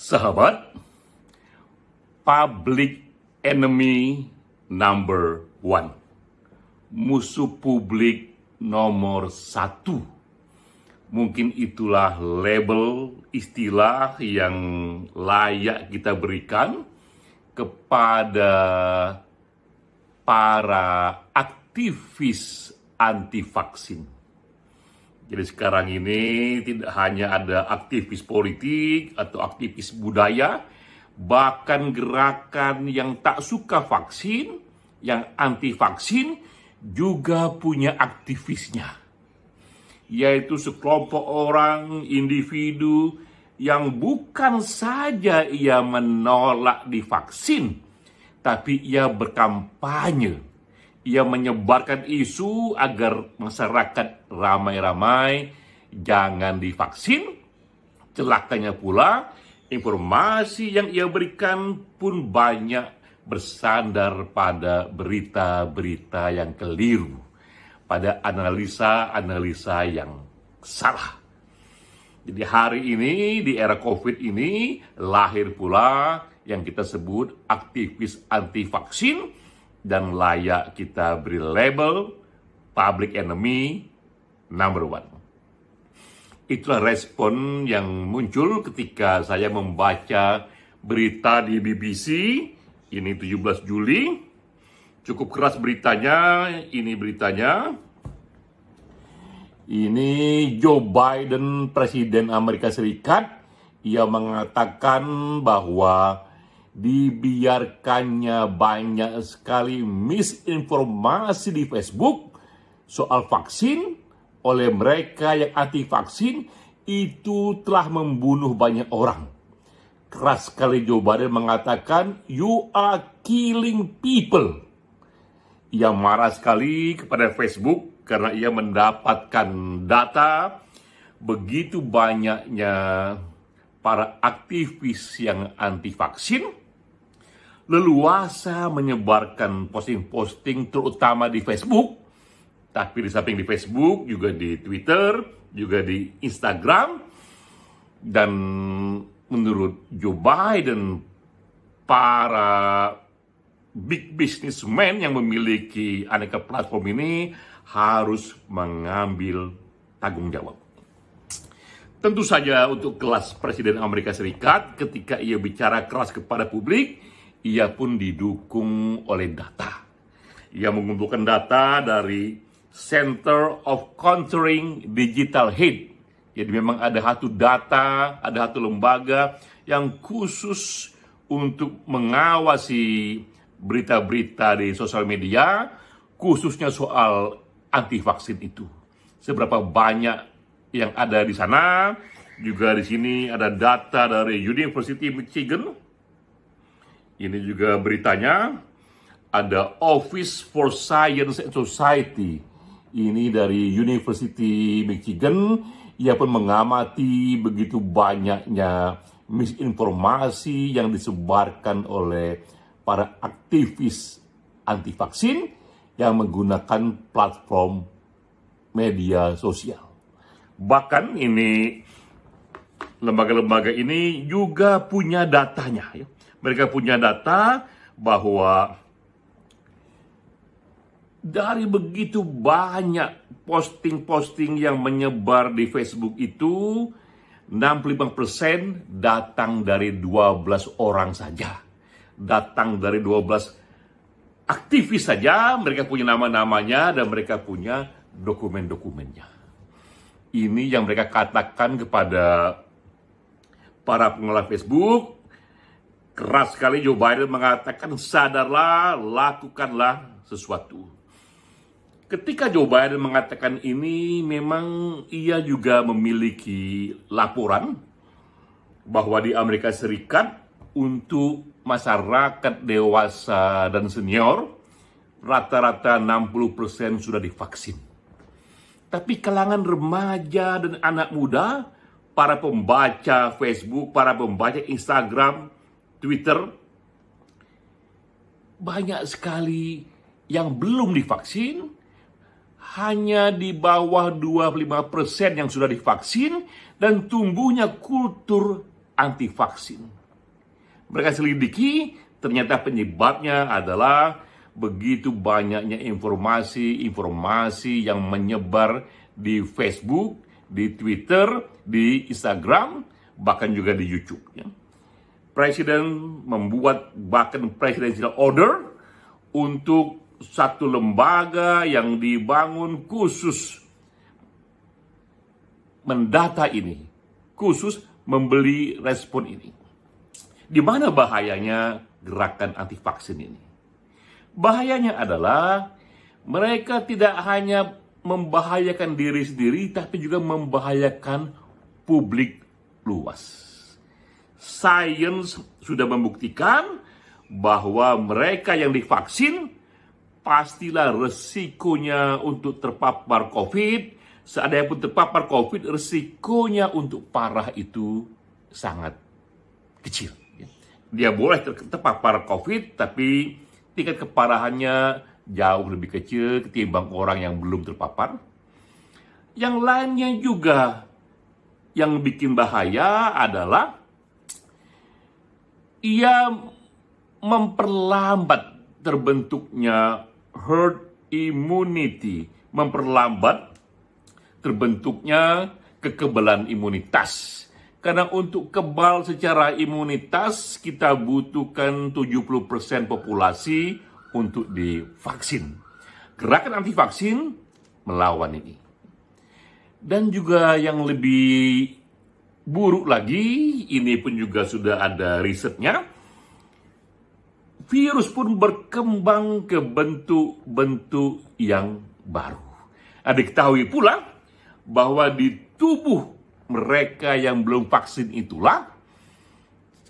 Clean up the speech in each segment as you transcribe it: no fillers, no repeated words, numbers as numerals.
Sahabat, public enemy number one, musuh publik nomor satu. Mungkin itulah label istilah yang layak kita berikan kepada para aktivis anti-vaksin. Jadi sekarang ini tidak hanya ada aktivis politik atau aktivis budaya, bahkan gerakan yang tak suka vaksin, yang anti-vaksin juga punya aktivisnya. Yaitu sekelompok orang, individu yang bukan saja ia menolak divaksin, tapi ia berkampanye. Ia menyebarkan isu agar masyarakat ramai-ramai jangan divaksin. Celakanya pula, informasi yang ia berikan pun banyak bersandar pada berita-berita yang keliru, pada analisa-analisa yang salah. Jadi hari ini, di era COVID ini, lahir pula yang kita sebut aktivis anti-vaksin, dan layak kita beri label public enemy number one. Itulah respon yang muncul ketika saya membaca berita di BBC, ini 17 Juli. Cukup keras beritanya, ini beritanya. Ini Joe Biden, Presiden Amerika Serikat, ia mengatakan bahwa dibiarkannya banyak sekali misinformasi di Facebook soal vaksin oleh mereka yang anti-vaksin itu telah membunuh banyak orang. Keras sekali Joe Biden mengatakan, "You are killing people." Ia marah sekali kepada Facebook karena ia mendapatkan data begitu banyaknya para aktivis yang anti-vaksin leluasa menyebarkan posting-posting terutama di Facebook, tapi di samping di Facebook juga di Twitter, juga di Instagram. Dan menurut Joe Biden, para big businessman yang memiliki aneka platform ini harus mengambil tanggung jawab. Tentu saja untuk kelas Presiden Amerika Serikat, ketika ia bicara keras kepada publik, ia pun didukung oleh data. Ia mengumpulkan data dari Center of Countering Digital Hate. Jadi memang ada satu data, ada satu lembaga yang khusus untuk mengawasi berita-berita di sosial media, khususnya soal anti-vaksin itu. Seberapa banyak yang ada di sana. Juga di sini ada data dari University of Michigan. Ini juga beritanya, ada Office for Science and Society. Ini dari University Michigan. Ia pun mengamati begitu banyaknya misinformasi yang disebarkan oleh para aktivis anti-vaksin yang menggunakan platform media sosial. Bahkan ini lembaga-lembaga ini juga punya datanya, ya. Mereka punya data bahwa dari begitu banyak posting-posting yang menyebar di Facebook itu, 65% datang dari 12 orang saja. Datang dari 12 aktivis saja, mereka punya nama-namanya dan mereka punya dokumen-dokumennya. Ini yang mereka katakan kepada para pengelola Facebook. Keras sekali Joe Biden mengatakan, sadarlah, lakukanlah sesuatu. Ketika Joe Biden mengatakan ini, memang ia juga memiliki laporan bahwa di Amerika Serikat untuk masyarakat dewasa dan senior, rata-rata 60% sudah divaksin. Tapi kalangan remaja dan anak muda, para pembaca Facebook, para pembaca Instagram, Twitter, banyak sekali yang belum divaksin, hanya di bawah 25% yang sudah divaksin, dan tumbuhnya kultur anti vaksin. Mereka selidiki, ternyata penyebabnya adalah begitu banyaknya informasi-informasi yang menyebar di Facebook, di Twitter, di Instagram, bahkan juga di YouTube. Presiden membuat bahkan presidential order untuk satu lembaga yang dibangun khusus mendata ini, khusus membeli respon ini. Di mana bahayanya gerakan anti vaksin ini? Bahayanya adalah mereka tidak hanya membahayakan diri sendiri, tapi juga membahayakan publik luas. Sains sudah membuktikan bahwa mereka yang divaksin pastilah resikonya untuk terpapar COVID. Seandainya pun terpapar COVID, resikonya untuk parah itu sangat kecil. Dia boleh terpapar COVID, tapi tingkat keparahannya jauh lebih kecil ketimbang orang yang belum terpapar. Yang lainnya juga yang bikin bahaya adalah ia memperlambat terbentuknya herd immunity, memperlambat terbentuknya kekebalan imunitas. Karena untuk kebal secara imunitas, kita butuhkan 70% populasi untuk divaksin. Gerakan anti vaksin melawan ini. Dan juga yang lebih buruk lagi, ini pun juga sudah ada risetnya, virus pun berkembang ke bentuk-bentuk yang baru. Diketahui pula bahwa di tubuh mereka yang belum vaksin itulah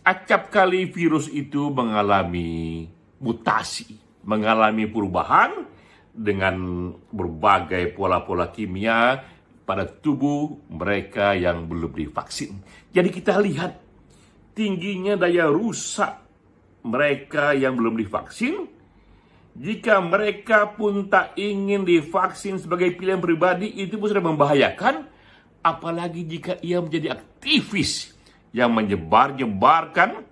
acap kali virus itu mengalami mutasi, mengalami perubahan dengan berbagai pola-pola kimia pada tubuh mereka yang belum divaksin. Jadi kita lihat tingginya daya rusak mereka yang belum divaksin. Jika mereka pun tak ingin divaksin sebagai pilihan pribadi, itu pun sudah membahayakan. Apalagi jika ia menjadi aktivis yang menyebarkan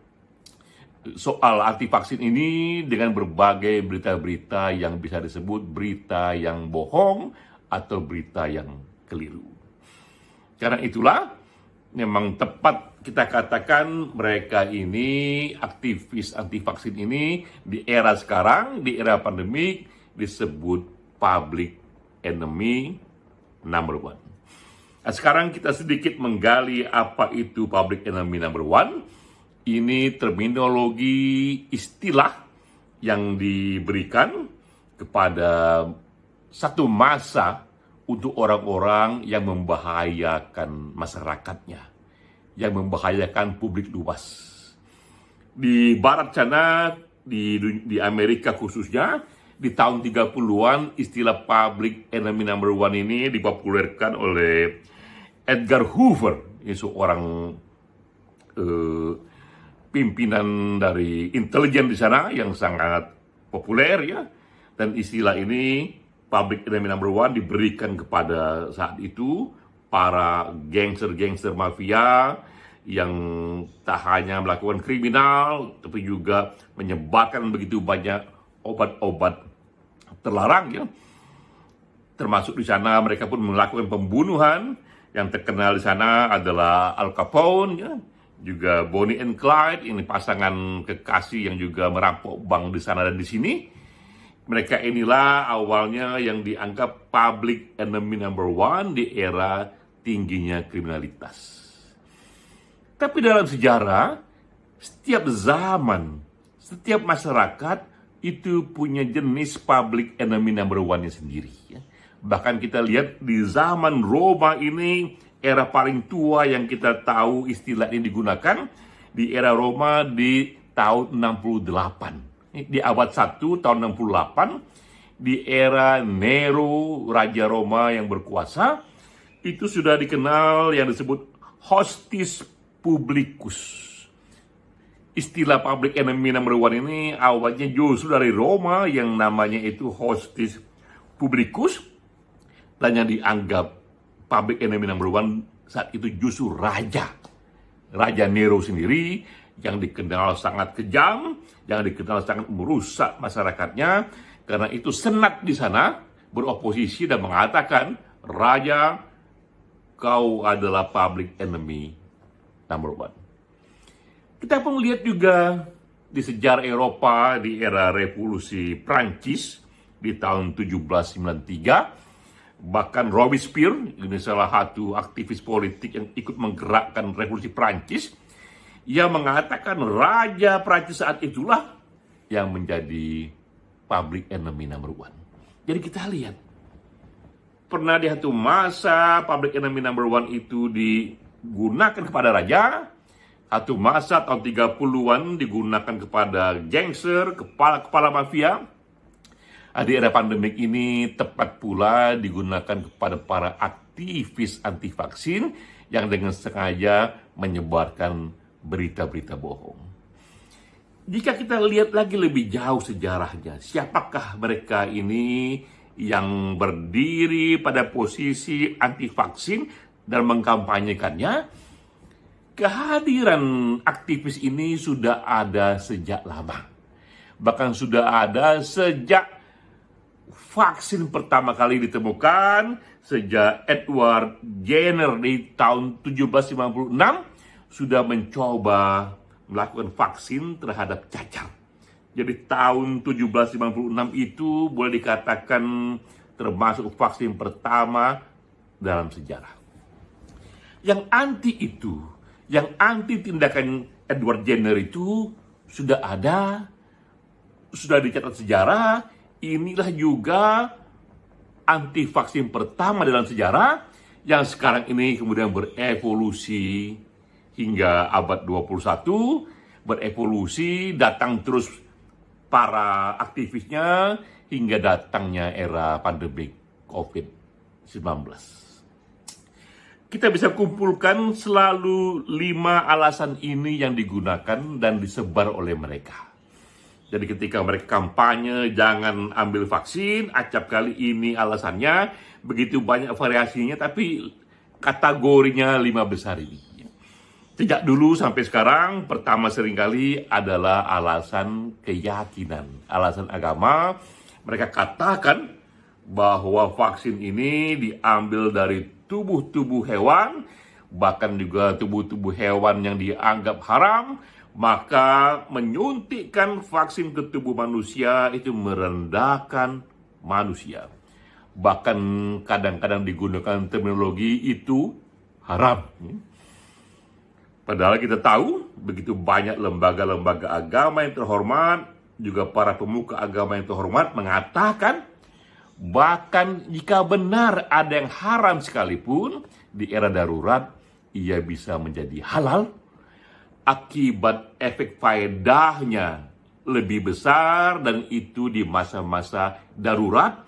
soal anti vaksin ini dengan berbagai berita-berita yang bisa disebut berita yang bohong atau berita yang keliru. Karena itulah memang tepat kita katakan mereka ini, aktivis anti vaksin ini, di era sekarang, di era pandemik, disebut public enemy number one. Nah, sekarang kita sedikit menggali apa itu public enemy number one. Ini terminologi istilah yang diberikan kepada satu masa untuk orang-orang yang membahayakan masyarakatnya, yang membahayakan publik luas. Di barat sana, di Amerika khususnya, di tahun 30-an, istilah public enemy number one ini dipopulerkan oleh Edgar Hoover, ini seorang pimpinan dari intelijen di sana yang sangat populer ya. Dan istilah ini public enemy number one diberikan kepada saat itu para gangster-gangster mafia yang tak hanya melakukan kriminal, tapi juga menyebarkan begitu banyak obat-obat terlarang ya. Termasuk di sana mereka pun melakukan pembunuhan. Yang terkenal di sana adalah Al Capone ya. Juga Bonnie and Clyde, ini pasangan kekasih yang juga merampok bank di sana dan di sini. Mereka inilah awalnya yang dianggap public enemy number one di era tingginya kriminalitas. Tapi dalam sejarah, setiap zaman, setiap masyarakat itu punya jenis public enemy number one-nya sendiri. Ya. Bahkan kita lihat di zaman Roma ini, era paling tua yang kita tahu istilah ini digunakan, di era Roma di tahun 68. Di abad 1 tahun 68, di era Nero, Raja Roma yang berkuasa, itu sudah dikenal yang disebut hostis publicus. Istilah public enemy number one ini awalnya justru dari Roma yang namanya itu hostis publicus, dan yang dianggap public enemy number one saat itu justru raja. Raja Nero sendiri yang dikenal sangat kejam, yang dikenal sangat merusak masyarakatnya. Karena itu senat di sana beroposisi dan mengatakan, Raja, kau adalah public enemy number one. Kita pun melihat juga di sejarah Eropa di era revolusi Prancis di tahun 1793, bahkan Robespierre, ini salah satu aktivis politik yang ikut menggerakkan revolusi Prancis, ia mengatakan Raja Prancis saat itulah yang menjadi public enemy number one. Jadi kita lihat, pernah di satu masa public enemy number one itu digunakan kepada raja, satu masa tahun 30-an digunakan kepada gangster, kepala mafia. Di era pandemik ini tepat pula digunakan kepada para aktivis anti vaksin yang dengan sengaja menyebarkan berita-berita bohong. Jika kita lihat lagi lebih jauh sejarahnya, siapakah mereka ini yang berdiri pada posisi anti vaksin dan mengkampanyekannya? Kehadiran aktivis ini sudah ada sejak lama. Bahkan sudah ada sejak vaksin pertama kali ditemukan, sejak Edward Jenner di tahun 1756 sudah mencoba melakukan vaksin terhadap cacar. Jadi tahun 1756 itu boleh dikatakan termasuk vaksin pertama dalam sejarah. Yang anti itu, yang anti tindakan Edward Jenner itu sudah ada, sudah dicatat sejarah. Inilah juga anti vaksin pertama dalam sejarah yang sekarang ini kemudian berevolusi hingga abad 21, berevolusi, datang terus para aktivisnya hingga datangnya era pandemi COVID-19. Kita bisa kumpulkan selalu 5 alasan ini yang digunakan dan disebar oleh mereka. Jadi ketika mereka kampanye, jangan ambil vaksin, acap kali ini alasannya, begitu banyak variasinya, tapi kategorinya 5 besar ini. Sejak dulu sampai sekarang, pertama seringkali adalah alasan keyakinan, alasan agama. Mereka katakan bahwa vaksin ini diambil dari tubuh-tubuh hewan, bahkan juga tubuh-tubuh hewan yang dianggap haram, maka menyuntikkan vaksin ke tubuh manusia itu merendahkan manusia. Bahkan kadang-kadang digunakan terminologi itu haram. Padahal kita tahu begitu banyak lembaga-lembaga agama yang terhormat, juga para pemuka agama yang terhormat mengatakan bahkan jika benar ada yang haram sekalipun, di era darurat, ia bisa menjadi halal. Akibat efek faedahnya lebih besar, dan itu di masa-masa darurat.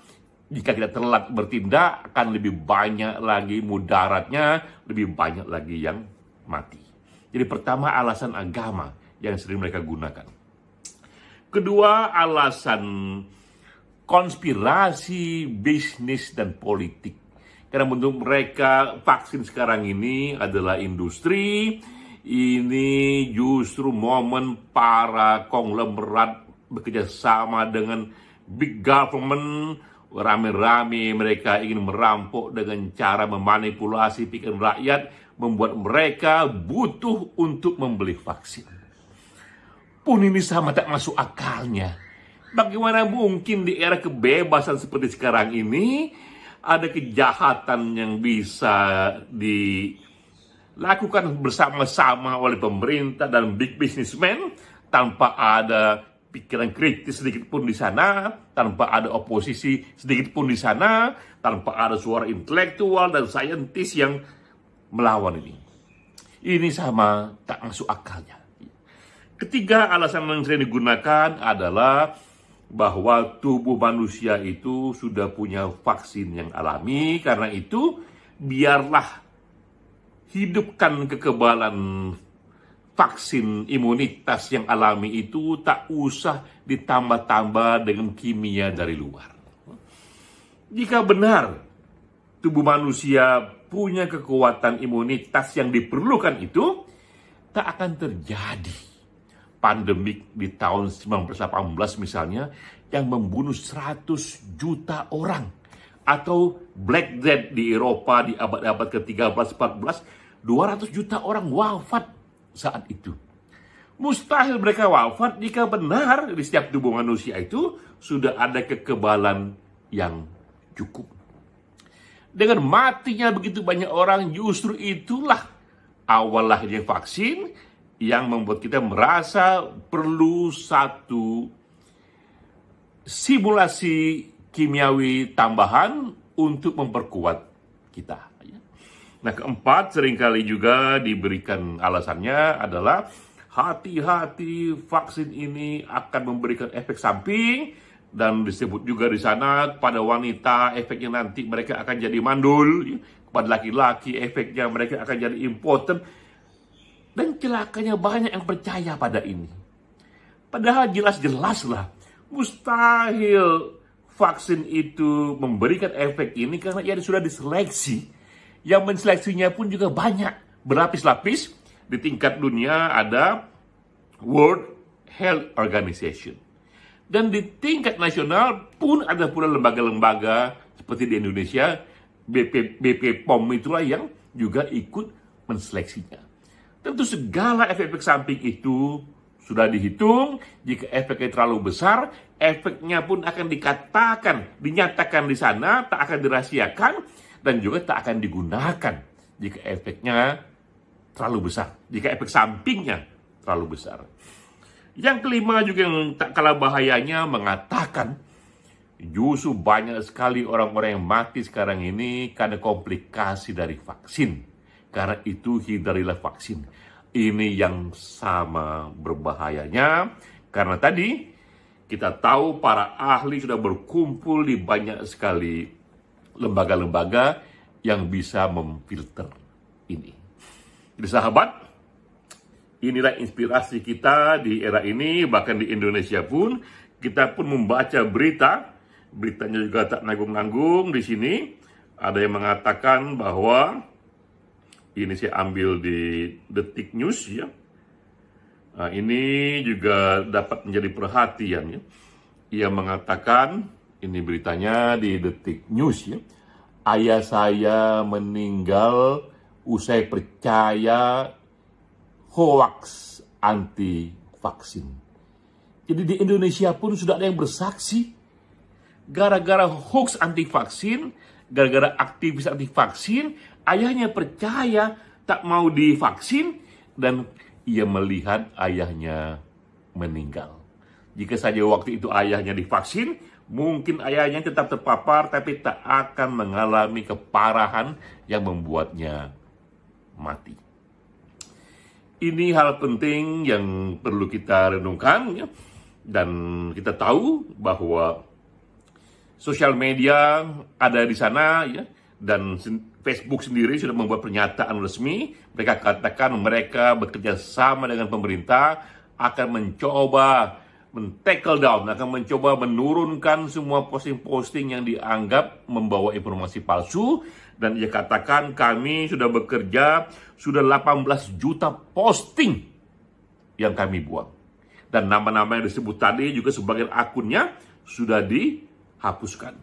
Jika tidak telat bertindak, akan lebih banyak lagi mudaratnya, lebih banyak lagi yang mati. Jadi pertama, alasan agama yang sering mereka gunakan. Kedua, alasan konspirasi, bisnis, dan politik. Karena menurut mereka vaksin sekarang ini adalah industri, ini justru momen para konglomerat bekerja sama dengan big government, rame-rame mereka ingin merampok dengan cara memanipulasi pikiran rakyat, membuat mereka butuh untuk membeli vaksin. Pun ini sama tak masuk akalnya. Bagaimana mungkin di era kebebasan seperti sekarang ini ada kejahatan yang bisa dilakukan bersama-sama oleh pemerintah dan big businessman tanpa ada pikiran kritis sedikit pun di sana, tanpa ada oposisi sedikit pun di sana, tanpa ada suara intelektual dan saintis yang melawan ini. Ini sama tak masuk akalnya. Ketiga, alasan yang sering digunakan adalah bahwa tubuh manusia itu sudah punya vaksin yang alami, karena itu biarlah hidupkan kekebalan vaksin imunitas yang alami itu, tak usah ditambah-tambah dengan kimia dari luar. Jika benar tubuh manusia punya kekuatan imunitas yang diperlukan itu, tak akan terjadi pandemik di tahun 1918 misalnya yang membunuh 100 juta orang, atau Black Death di Eropa di abad-abad ke-13-14, 200 juta orang wafat saat itu. Mustahil mereka wafat jika benar di setiap tubuh manusia itu sudah ada kekebalan yang cukup. Dengan matinya begitu banyak orang, justru itulah awal lahirnya vaksin yang membuat kita merasa perlu satu simulasi kimiawi tambahan untuk memperkuat kita. Nah, keempat, seringkali juga diberikan alasannya adalah hati-hati, vaksin ini akan memberikan efek samping, dan disebut juga di sana pada wanita efeknya nanti mereka akan jadi mandul, kepada laki-laki efeknya mereka akan jadi impoten, dan celakanya banyak yang percaya pada ini. Padahal jelas-jelaslah mustahil vaksin itu memberikan efek ini karena ia sudah diseleksi. Yang menseleksinya pun juga banyak, berlapis-lapis. Di tingkat dunia ada World Health Organization. Dan di tingkat nasional pun ada pula lembaga-lembaga seperti di Indonesia, BP POM itulah yang juga ikut menseleksinya. Tentu segala efek-efek samping itu sudah dihitung. Jika efeknya terlalu besar, efeknya pun akan dinyatakan di sana, tak akan dirahasiakan, dan juga tak akan digunakan jika efeknya terlalu besar, jika efek sampingnya terlalu besar. Yang kelima juga yang tak kalah bahayanya mengatakan justru banyak sekali orang-orang yang mati sekarang ini karena komplikasi dari vaksin. Karena itu hindarilah vaksin. Ini yang sama berbahayanya, karena tadi kita tahu para ahli sudah berkumpul di banyak sekali lembaga-lembaga yang bisa memfilter ini. Jadi sahabat, inilah inspirasi kita di era ini, bahkan di Indonesia pun, kita pun membaca beritanya juga tak nanggung-nanggung. Di sini ada yang mengatakan bahwa, ini saya ambil di Detik News ya. Nah, ini juga dapat menjadi perhatian ya. Ia mengatakan, ini beritanya di Detik News ya. Ayah saya meninggal usai percaya hoax anti vaksin. Jadi di Indonesia pun sudah ada yang bersaksi gara-gara hoax anti vaksin, gara-gara aktivis anti vaksin, ayahnya percaya tak mau divaksin dan ia melihat ayahnya meninggal. Jika saja waktu itu ayahnya divaksin, mungkin ayahnya tetap terpapar tapi tak akan mengalami keparahan yang membuatnya mati. Ini hal penting yang perlu kita renungkan ya. Dan kita tahu bahwa sosial media ada di sana ya, dan Facebook sendiri sudah membuat pernyataan resmi. Mereka katakan mereka bekerja sama dengan pemerintah akan mencoba men-tackle down, akan mencoba menurunkan semua posting-posting yang dianggap membawa informasi palsu. Dan ia katakan kami sudah bekerja, sudah 18 juta posting yang kami buat. Dan nama-nama yang disebut tadi juga sebagian akunnya sudah dihapuskan.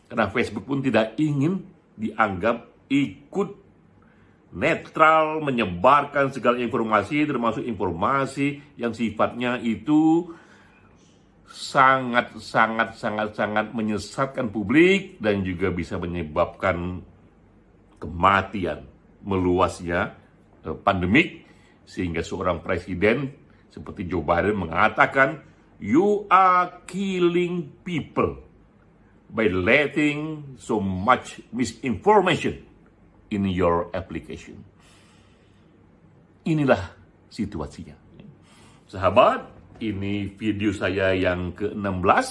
Karena Facebook pun tidak ingin dianggap ikut netral menyebarkan segala informasi, termasuk informasi yang sifatnya itu sangat menyesatkan publik dan juga bisa menyebabkan kematian, meluasnya pandemik, sehingga seorang presiden seperti Joe Biden mengatakan, "You are killing people by letting so much misinformation in your application." Inilah situasinya. Sahabat, ini video saya yang ke-16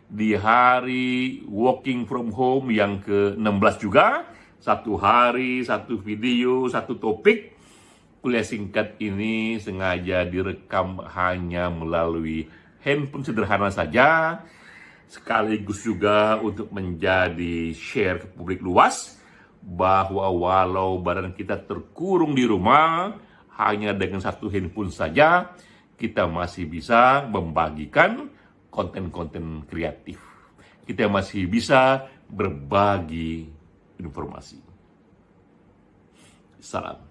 di hari working from home yang ke-16 juga. Satu hari, satu video, satu topik. Kuliah singkat ini sengaja direkam hanya melalui handphone sederhana saja, sekaligus juga untuk menjadi share ke publik luas bahwa walau badan kita terkurung di rumah, hanya dengan satu handphone saja kita masih bisa membagikan konten-konten kreatif. Kita masih bisa berbagi informasi. Salam.